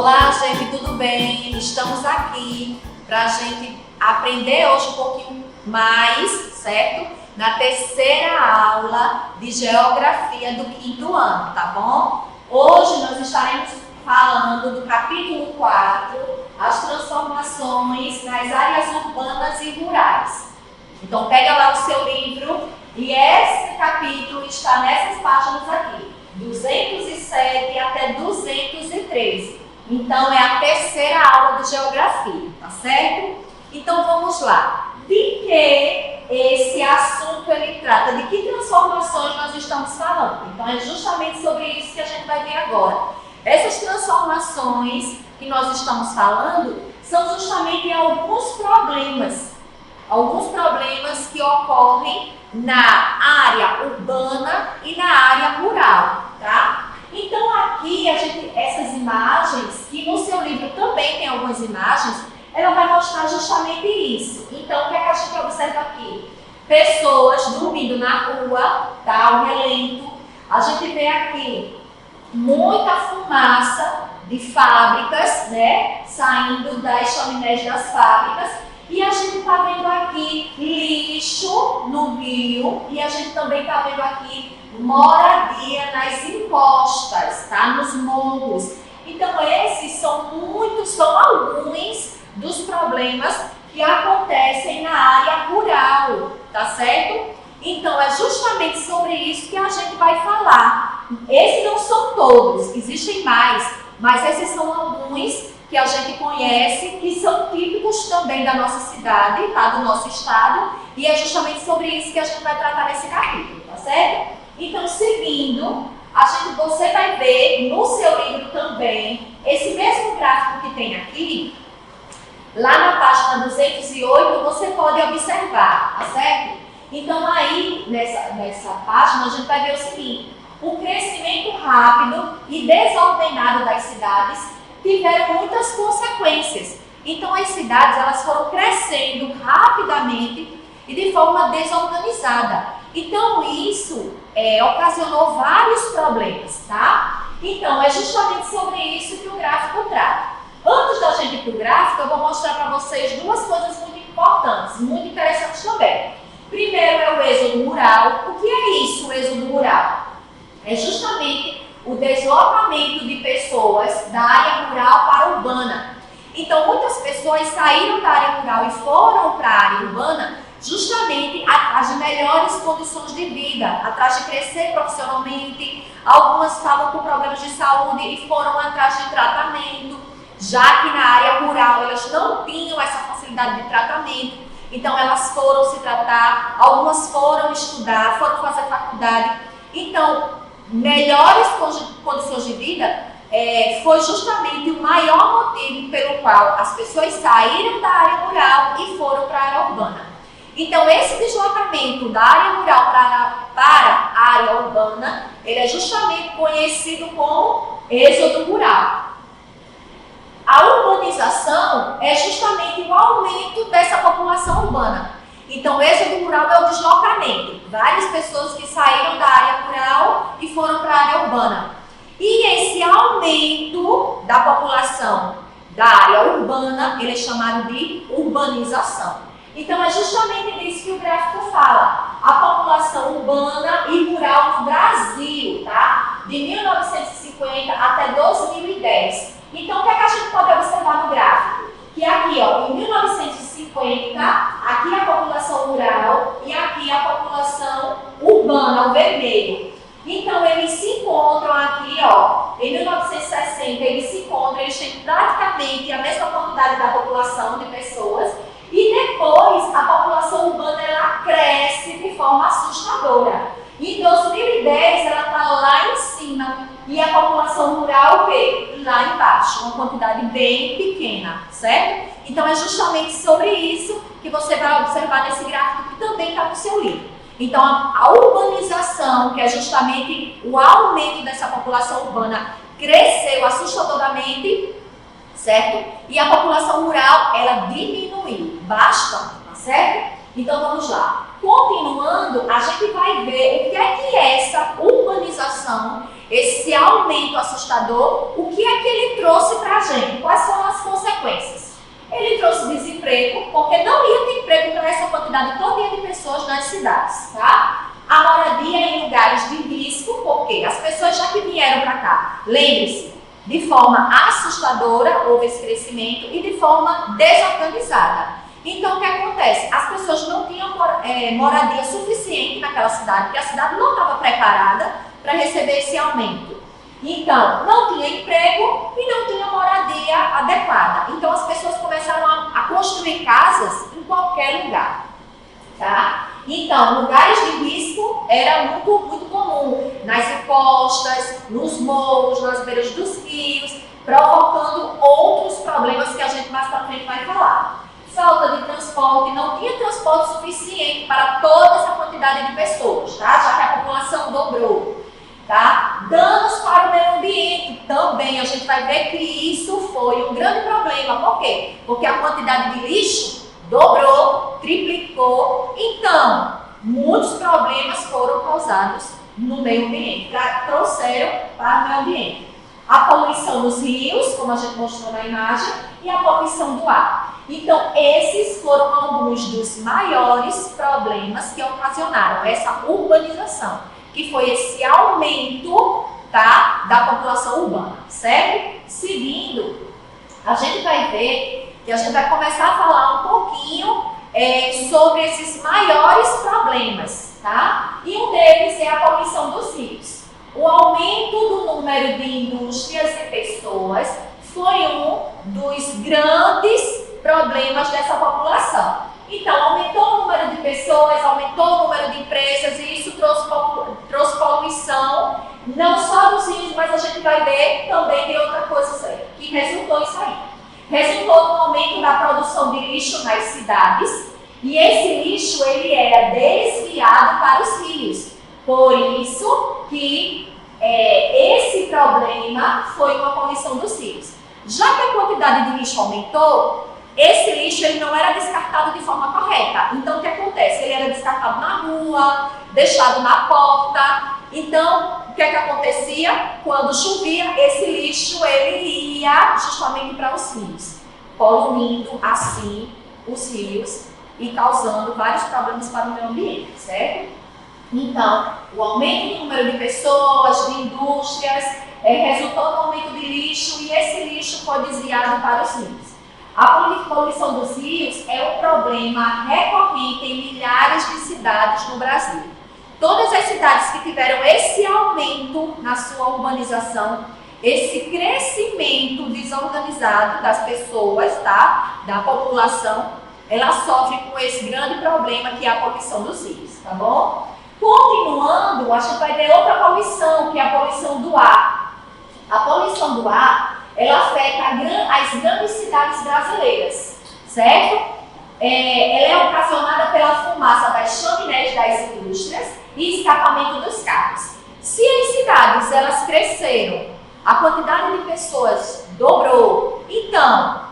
Olá, gente, tudo bem? Estamos aqui para a gente aprender hoje um pouquinho mais, certo? Na terceira aula de Geografia do 5º ano, tá bom? Hoje nós estaremos falando do capítulo 4, as transformações nas áreas urbanas e rurais. Então pega lá o seu livro e esse capítulo está nessas páginas aqui, 207 até 213. Então é a terceira aula de Geografia, tá certo? Então vamos lá. De que esse assunto ele trata? De que transformações nós estamos falando? Então é justamente sobre isso que a gente vai ver agora. Essas transformações que nós estamos falando são justamente alguns problemas que ocorrem na área urbana e na área rural, tá? Então aqui essas imagens, que no seu livro também tem algumas imagens, ela vai mostrar justamente isso. Então o que é que a gente observa aqui? Pessoas dormindo na rua, tá? O relento. A gente vê aqui muita fumaça de fábricas, né? Saindo das chaminés das fábricas. E a gente está vendo aqui lixo no rio e a gente também está vendo aqui moradia nas encostas, tá? Nos morros. Então esses são alguns dos problemas que acontecem na área rural, tá certo? Então é justamente sobre isso que a gente vai falar. Esses não são todos, existem mais, mas esses são alguns que a gente conhece, que são típicos também da nossa cidade, tá? Do nosso estado, e é justamente sobre isso que a gente vai tratar nesse capítulo, tá certo? Então, seguindo, você vai ver no seu livro também, esse mesmo gráfico que tem aqui, lá na página 208, você pode observar, tá certo? Então, aí, nessa página, a gente vai ver o seguinte: o crescimento rápido e desordenado das cidades tiveram muitas consequências. Então as cidades elas foram crescendo rapidamente e de forma desorganizada. Então isso ocasionou vários problemas, tá? Então é justamente sobre isso que o gráfico trata. Antes da gente ir para o gráfico, eu vou mostrar para vocês duas coisas muito importantes, muito interessantes também. Primeiro é o êxodo rural. O que é isso, o êxodo rural? É justamente o deslocamento de pessoas da área rural para a urbana. Então, muitas pessoas saíram da área rural e foram para a área urbana justamente atrás de melhores condições de vida, atrás de crescer profissionalmente. Algumas estavam com problemas de saúde e foram atrás de tratamento, já que na área rural elas não tinham essa facilidade de tratamento. Então, elas foram se tratar, algumas foram estudar, foram fazer faculdade. Então, melhores condições de vida foi justamente o maior motivo pelo qual as pessoas saíram da área rural e foram para a área urbana. Então, esse deslocamento da área rural para a área urbana, ele é justamente conhecido como êxodo rural. A urbanização é justamente o aumento dessa população urbana. Então, o êxodo rural é o deslocamento. Várias pessoas que saíram da área rural e foram para a área urbana. E esse aumento da população da área urbana, ele é chamado de urbanização. Então, é justamente disso que o gráfico fala. A população urbana e rural no Brasil, tá? De 1950 até 2010. Então, o que é que a gente pode observar no gráfico? Que aqui, ó, em 1950, aqui a população rural e aqui a população urbana, o vermelho. Então, eles se encontram aqui, ó, em 1960, eles têm praticamente a mesma quantidade da população de pessoas e depois a população urbana, ela cresce de forma assustadora. Em 2010, ela está lá em cima e a população rural, o quê? Lá embaixo, uma quantidade bem pequena, certo? Então, é justamente sobre isso que você vai observar nesse gráfico que também está no seu livro. Então, a urbanização, que é justamente o aumento dessa população urbana, cresceu assustadoramente, certo? E a população rural, ela diminuiu bastante, tá certo? Então, vamos lá. Continuando, a gente vai ver o que é essa urbanização esse aumento assustador, o que é que ele trouxe para a gente? Quais foram as consequências? Ele trouxe desemprego, porque não ia ter emprego para essa quantidade toda de pessoas nas cidades, tá? A moradia em lugares de risco, porque as pessoas já que vieram para cá, lembre-se, de forma assustadora houve esse crescimento e de forma desorganizada. Então, o que acontece? As pessoas não tinham moradia suficiente naquela cidade, porque a cidade não estava preparada para receber esse aumento. Então, não tinha emprego e não tinha moradia adequada. Então, as pessoas começaram a construir casas em qualquer lugar, tá? Então, lugares de risco era muito comum, nas encostas, nos morros, nas beiras dos rios, provocando outros problemas que a gente mais para frente vai falar. Falta de transporte, não tinha transporte suficiente para toda essa quantidade de pessoas, tá? Já que a população dobrou, tá? Danos para o meio ambiente também, a gente vai ver que isso foi um grande problema. Por quê? Porque a quantidade de lixo dobrou, triplicou, então muitos problemas foram causados no meio ambiente, trouxeram para o meio ambiente. A poluição dos rios, como a gente mostrou na imagem, e a poluição do ar. Então, esses foram alguns dos maiores problemas que ocasionaram essa urbanização, que foi esse aumento, tá, da população urbana, certo? Seguindo, a gente vai ver que a gente vai começar a falar um pouquinho sobre esses maiores problemas, tá? E um deles é a poluição dos rios. O aumento do número de indústrias e pessoas foi um dos grandes problemas dessa população. Então, aumentou o número de pessoas, aumentou o número de empresas e isso trouxe poluição, não só dos rios, mas a gente vai ver também de outra coisa que resultou isso aí. Resultou no aumento da produção de lixo nas cidades e esse lixo ele era desviado para os rios. Por isso que esse problema foi uma poluição dos rios. Já que a quantidade de lixo aumentou, esse lixo ele não era descartado de forma correta. Então, o que acontece? Ele era descartado na rua, deixado na porta. Então, o que acontecia? Quando chovia, esse lixo ele ia justamente para os rios, poluindo assim os rios e causando vários problemas para o meio ambiente, certo? Então, o aumento do número de pessoas, de indústrias, resultou no aumento de lixo e esse lixo foi desviado para os rios. A poluição dos rios é um problema recorrente em milhares de cidades no Brasil. Todas as cidades que tiveram esse aumento na sua urbanização, esse crescimento desorganizado das pessoas, tá? Da população, ela sofre com esse grande problema que é a poluição dos rios, tá bom? Continuando, a gente vai ver outra poluição, que é a poluição do ar. A poluição do ar, ela afeta as grandes cidades brasileiras, certo? Ela é ocasionada pela fumaça das chaminés das indústrias e escapamento dos carros. Se as cidades elas cresceram, a quantidade de pessoas dobrou, então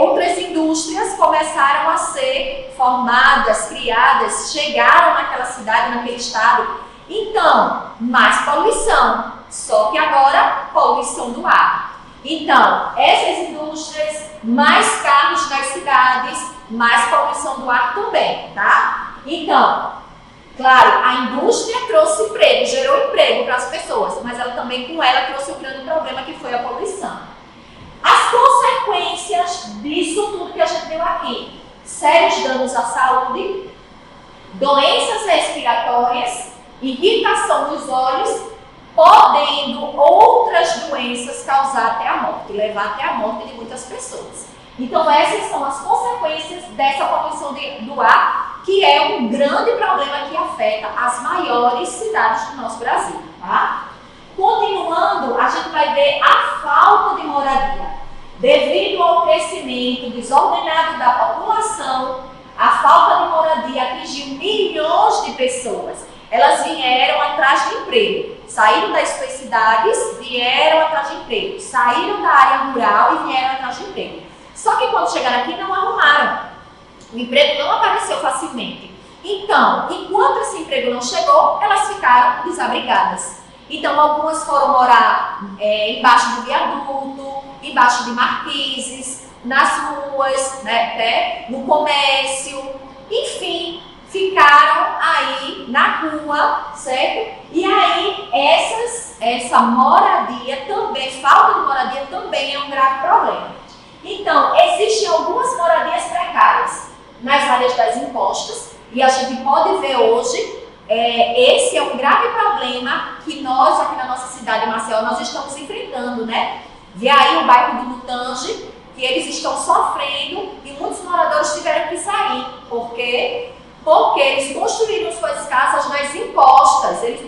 outras indústrias começaram a ser formadas, criadas, chegaram naquela cidade, naquele estado. Então, mais poluição, só que agora poluição do ar. Então, essas indústrias, mais carros nas cidades, mais poluição do ar também, tá? Então, claro, a indústria trouxe emprego, gerou emprego para as pessoas, mas ela também com ela trouxe um grande problema que foi a poluição. As consequências disso tudo que a gente viu aqui: sérios danos à saúde, doenças respiratórias, irritação dos olhos, podendo outras doenças causar até a morte, levar até a morte de muitas pessoas. Então essas são as consequências dessa poluição do ar, que é um grande problema que afeta as maiores cidades do nosso Brasil, tá? Continuando, a gente vai ver a falta de moradia. Devido ao crescimento desordenado da população, a falta de moradia atingiu milhões de pessoas. Elas vieram atrás de emprego, saíram das suas cidades, vieram atrás de emprego, saíram da área rural e vieram atrás de emprego. Só que quando chegaram aqui não arrumaram, o emprego não apareceu facilmente. Então, enquanto esse emprego não chegou, elas ficaram desabrigadas. Então, algumas foram morar embaixo do viaduto, embaixo de marquises, nas ruas, né, no comércio, enfim, ficaram aí na rua, certo? E aí, essa moradia também, falta de moradia também é um grave problema. Então, existem algumas moradias precárias nas áreas das encostas, e a gente pode ver hoje, esse é um grave problema que nós, aqui na nossa cidade de Maceió, nós estamos enfrentando, né? Vê aí o bairro do Mutange, que eles estão sofrendo e muitos moradores tiveram que sair. Por quê? Porque eles construíram suas casas nas encostas, eles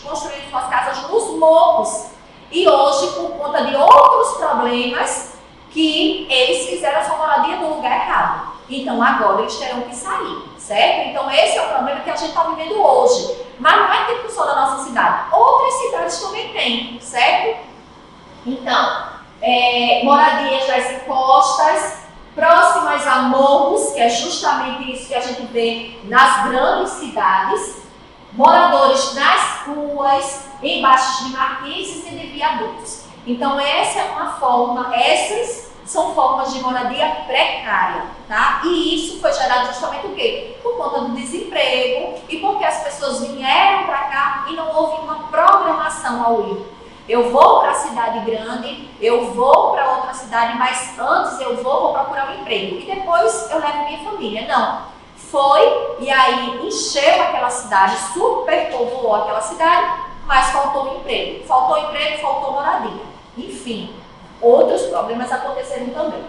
construíram suas casas nos morros. E hoje, por conta de outros problemas, que eles fizeram a sua moradia no lugar errado. Então agora eles terão que sair, certo? Então esse é o problema que a gente está vivendo hoje. Mas não é típico só da nossa cidade. Outras cidades também têm, certo? Então, moradias das encostas, próximas a morros, que é justamente isso que a gente vê nas grandes cidades, moradores nas ruas, embaixo de marquises e de viadutos. Então essa é uma forma, essas são formas de moradia precária, tá? E isso foi gerado justamente o quê? Por conta do desemprego e porque as pessoas vieram para cá e não houve uma programação ao ir. Eu vou para a cidade grande, eu vou para outra cidade, mas antes eu vou procurar um emprego e depois eu levo minha família. Não. Foi e aí encheu aquela cidade, superpovoou aquela cidade, mas faltou emprego. Faltou emprego, faltou moradia. Enfim, outros problemas aconteceram também.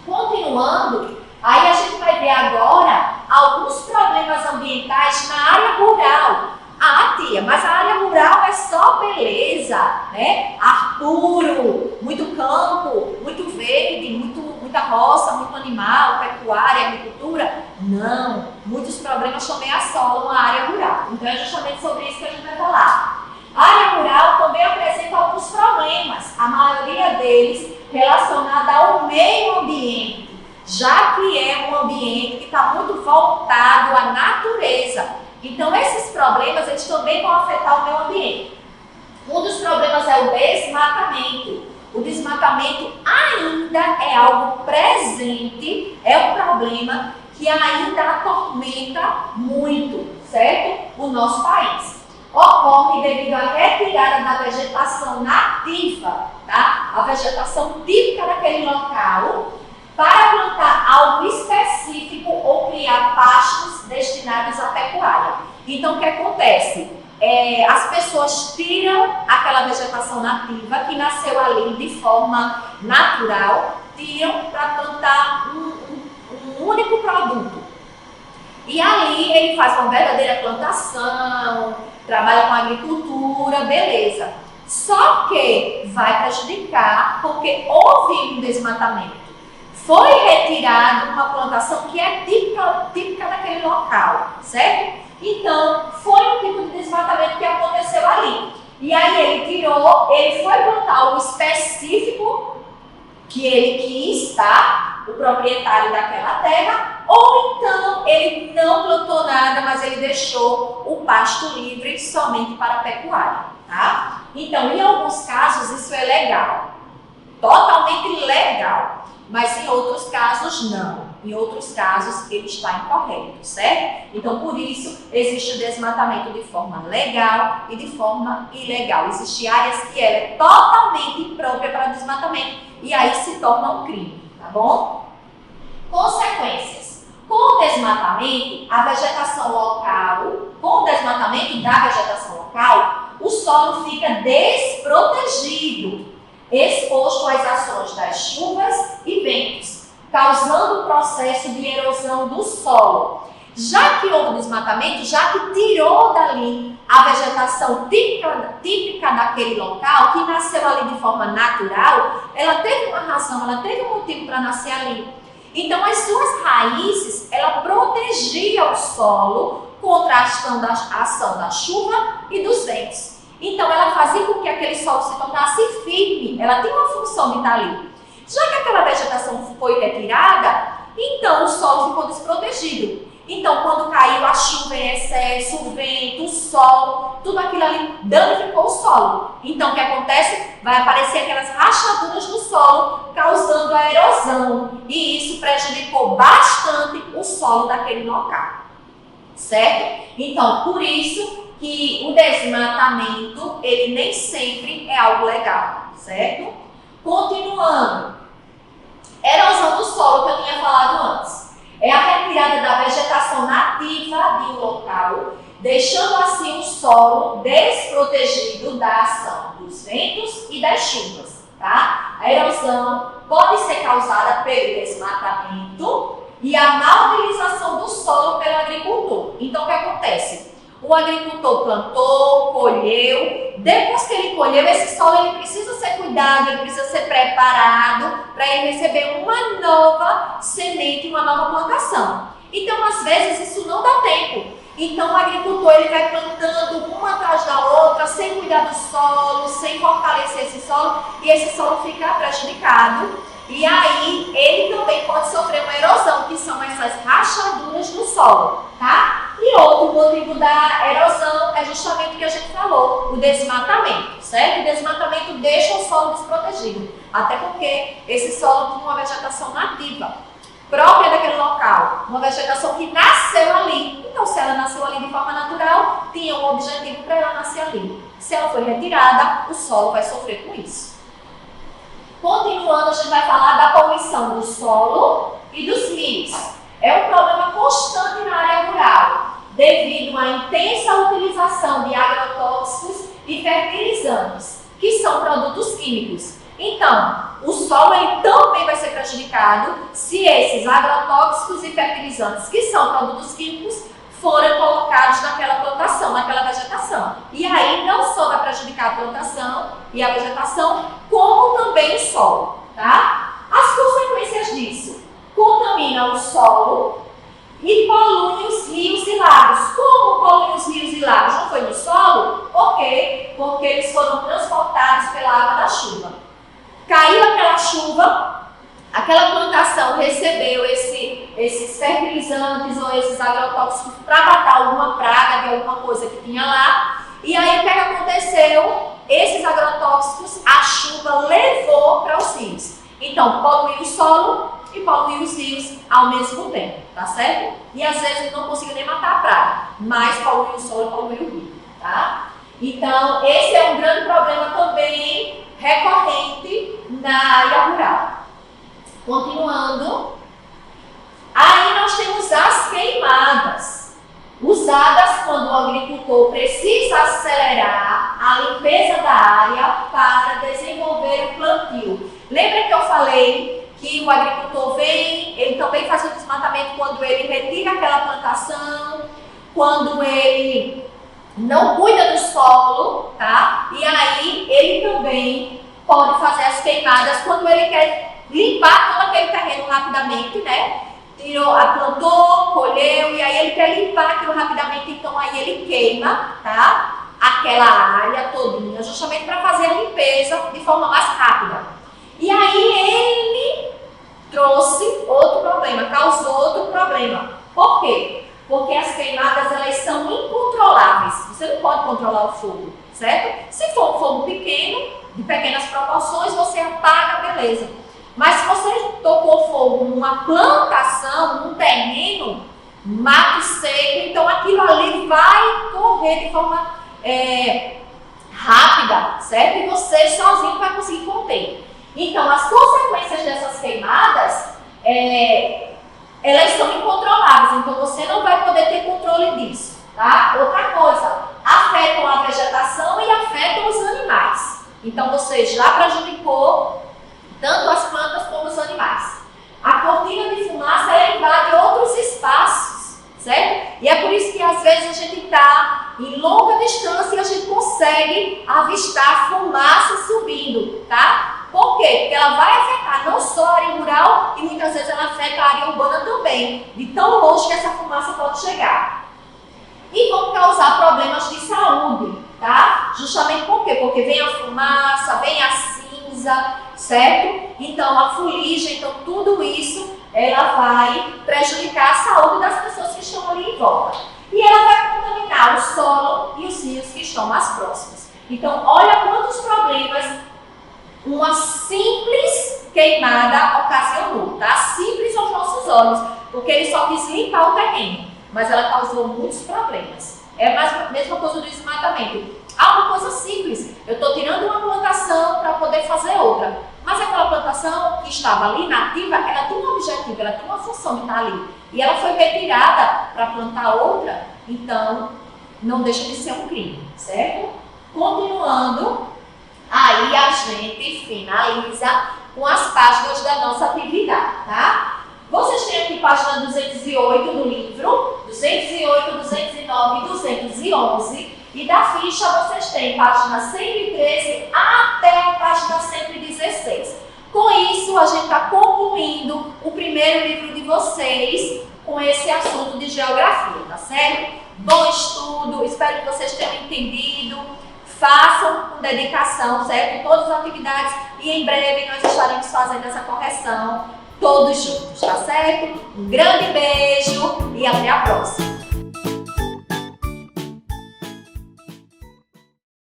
Continuando, aí a gente vai ver agora alguns problemas ambientais na área rural. Ah, tia, mas a área rural é só beleza, né? Ar puro, muito campo, muito verde, muita roça, muito animal, pecuária, agricultura. Não, muitos problemas também assolam a área rural. Então é justamente sobre isso que a gente vai falar. A área rural também apresenta alguns problemas, a maioria deles relacionada ao meio ambiente, já que é um ambiente que está muito voltado à natureza. Então esses problemas eles também vão afetar o meio ambiente. Um dos problemas é o desmatamento. O desmatamento ainda é algo presente, é um problema que ainda atormenta muito, certo? O nosso país. Ocorre devido à retirada da vegetação nativa, tá? A vegetação típica daquele local, para plantar algo específico ou criar pastos destinados à pecuária. Então, o que acontece? As pessoas tiram aquela vegetação nativa que nasceu ali de forma natural, tiram para plantar um único produto. E ali ele faz uma verdadeira plantação, trabalha com agricultura, beleza. Só que vai prejudicar porque houve um desmatamento. Foi retirada uma plantação que é típica daquele local, certo? Então, foi um tipo de desmatamento que aconteceu ali. E aí ele tirou, ele foi plantar algo específico que ele quis, tá? O proprietário daquela terra, ou então ele não plantou nada, mas ele deixou o pasto livre somente para a pecuária, tá? Então, em alguns casos isso é legal, totalmente legal, mas em outros casos não. Em outros casos ele está incorreto, certo? Então, por isso, existe o desmatamento de forma legal e de forma ilegal. Existem áreas que ela é totalmente imprópria para desmatamento e aí se torna um crime, tá bom? Consequências. Com o desmatamento, a vegetação local, com o desmatamento da vegetação local, o solo fica desprotegido, exposto às ações das chuvas e ventos, causando um processo de erosão do solo. Já que houve desmatamento, já que tirou dali a vegetação típica daquele local, que nasceu ali de forma natural, ela teve uma razão, ela teve um motivo para nascer ali. Então, as suas raízes, ela protegia o solo contra a ação da chuva e dos ventos. Então, ela fazia com que aquele solo se tornasse firme, ela tem uma função de estar ali. Já que aquela vegetação foi retirada, então o solo ficou desprotegido. Então, quando caiu a chuva em excesso, o vento, o sol, tudo aquilo ali danificou o solo. Então, o que acontece? Vai aparecer aquelas rachaduras no solo, causando a erosão. E isso prejudicou bastante o solo daquele local. Certo? Então, por isso que o desmatamento, ele nem sempre é algo legal. Certo? Continuando. Erosão do solo, que eu tinha falado antes. É a retirada da vegetação nativa de um local, deixando assim o solo desprotegido da ação dos ventos e das chuvas, tá? A erosão pode ser causada pelo desmatamento e a má utilização do solo pelo agricultor. Então, o que acontece? O agricultor plantou, colheu, depois que ele colheu, esse solo ele precisa ser cuidado, ele precisa ser preparado para ele receber uma nova semente, uma nova plantação. Então, às vezes, isso não dá tempo. Então, o agricultor ele vai plantando uma atrás da outra, sem cuidar do solo, sem fortalecer esse solo, e esse solo fica prejudicado. E aí, ele também pode sofrer uma erosão, que são essas rachaduras no solo, tá? E outro motivo da erosão é justamente o que a gente falou, o desmatamento, certo? O desmatamento deixa o solo desprotegido, até porque esse solo tinha uma vegetação nativa, própria daquele local, uma vegetação que nasceu ali. Então, se ela nasceu ali de forma natural, tinha um objetivo para ela nascer ali. Se ela foi retirada, o solo vai sofrer com isso. Continuando, a gente vai falar da poluição do solo e dos rios. É um problema constante na área rural, devido à intensa utilização de agrotóxicos e fertilizantes, que são produtos químicos. Então, o solo ele também vai ser prejudicado se esses agrotóxicos e fertilizantes, que são produtos químicos, forem colocados naquela plantação, naquela vegetação. E aí não só vai prejudicar a plantação e a vegetação, como também o solo, tá? As consequências disso: contamina o solo e polui os rios e lagos. Como polui os rios e lagos? Não foi no solo? Ok, porque eles foram transportados pela água da chuva. Caiu aquela chuva, aquela plantação recebeu esses fertilizantes ou esses agrotóxicos para matar alguma praga de alguma coisa que tinha lá. E aí o que aconteceu? Esses agrotóxicos a chuva levou para os rios. Então, poluiu o solo e poluiu os rios ao mesmo tempo, tá certo? E às vezes não conseguiu nem matar a praga, mas poluiu o solo e poluiu o rio, tá? Então, esse é um grande problema também recorrente na área rural. Continuando, aí nós temos as queimadas, usadas quando o agricultor precisa acelerar a limpeza da área para desenvolver o plantio. Lembra que eu falei que o agricultor vem, ele também faz o desmatamento quando ele retira aquela plantação, quando ele não cuida do solo, tá? E aí ele também pode fazer as queimadas quando ele quer limpar todo aquele terreno rapidamente, né? Plantou, colheu, e aí ele quer limpar aquilo rapidamente, então aí ele queima, tá? Aquela área todinha, justamente para fazer a limpeza de forma mais rápida. E aí ele trouxe outro problema, causou outro problema. Por quê? Porque as queimadas, elas são incontroláveis. Você não pode controlar o fogo, certo? Se for um fogo pequeno, de pequenas proporções, você apaga, beleza. Mas se você tocou fogo numa plantação, num terreno, mato seco, então aquilo ali vai correr de forma rápida, certo? E você sozinho vai conseguir conter. Então, as consequências dessas queimadas, elas são incontroláveis, então você não vai poder ter controle disso, tá? Outra coisa, afetam a vegetação e afetam os animais. Então, você já prejudicou tanto as plantas como os animais. A cortina de fumaça invade outros espaços, certo? E é por isso que às vezes a gente está em longa distância e a gente consegue avistar fumaça subindo, tá? Por quê? Porque ela vai afetar não só a área rural e muitas vezes ela afeta a área urbana também, de tão longe que essa fumaça pode chegar. E vão causar problemas de saúde, tá? Justamente por quê? Porque vem a fumaça, vem a cinza, certo? Então a fuligem, então tudo isso ela vai prejudicar a saúde das pessoas que estão ali em volta. E ela vai contaminar o solo e os rios que estão mais próximos. Então, olha quantos problemas uma simples queimada ocasionou, tá? Simples aos nossos olhos, porque ele só quis limpar o terreno, mas ela causou muitos problemas. É a mesma coisa do desmatamento. Uma coisa simples, eu estou tirando uma plantação para poder fazer outra, mas aquela plantação que estava ali nativa, ela tinha um objetivo, ela tinha uma função de estar ali, e ela foi retirada para plantar outra, então não deixa de ser um crime, certo? Continuando, aí a gente finaliza com as páginas da nossa atividade, tá? Vocês têm aqui página 208 do livro, 208, 209 e 211. E da ficha vocês têm página 113 até a página 116. Com isso, a gente está concluindo o primeiro livro de vocês com esse assunto de geografia, tá certo? Bom estudo, espero que vocês tenham entendido. Façam com dedicação, certo? Todas as atividades e em breve nós estaremos fazendo essa correção todos juntos, tá certo? Um grande beijo e até a próxima!